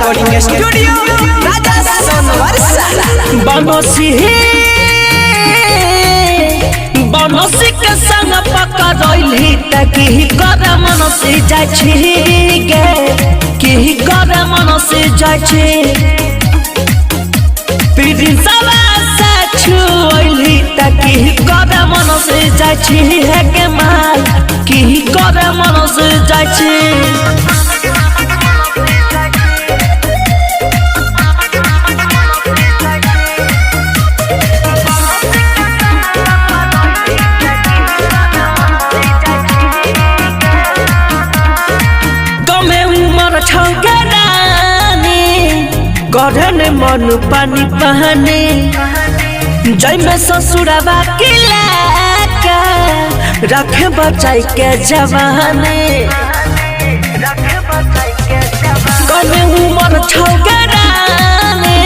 recording studio राजा सोनवर्षा बनसी के संग पकड़ली तकी कर मनसी जाय छी गे की कर मनसी जाय छी प्रिंसवा से छुइली तकी कर मनसी जाय छी हे के माल की कर मनसी जाय छी गढ़न मन पानी बहने जय में ससुरवा के लाका रखे बचाई के जवाने कने उमर छौगराने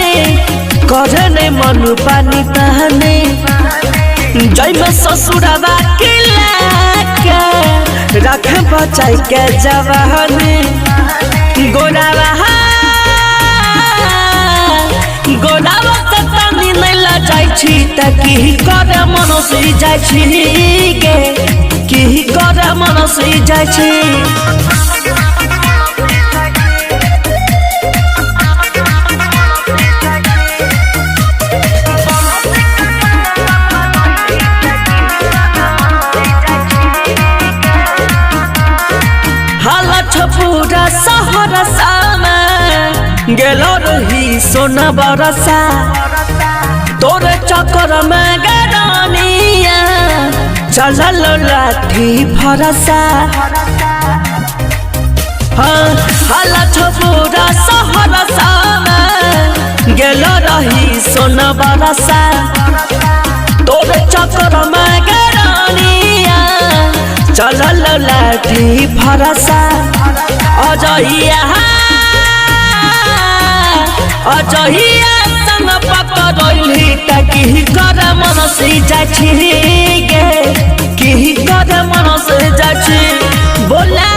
गढ़न मन पानी बहने जय में ससुरवा के लाका रखे बचाई के जवाने गोरावा गोलावा से पानी नहीं ला जाय छी तकी कर मनसी जाय छी गे की कर मनसी जाय छी हाला छपूरा सहरा सामा गेलो रही सोना बरसा तोरे चक्कर में गरानिया चलल लाठी भरसा हाला छपूरा सहरसा गेलो रही सोना बरसा तोरे चक्कर में गरानिया चलल लाठी भरसा अजहिया संग पकड़ली तकी कर मनसी जाय छी गे की कर मनसी जाय छी बोला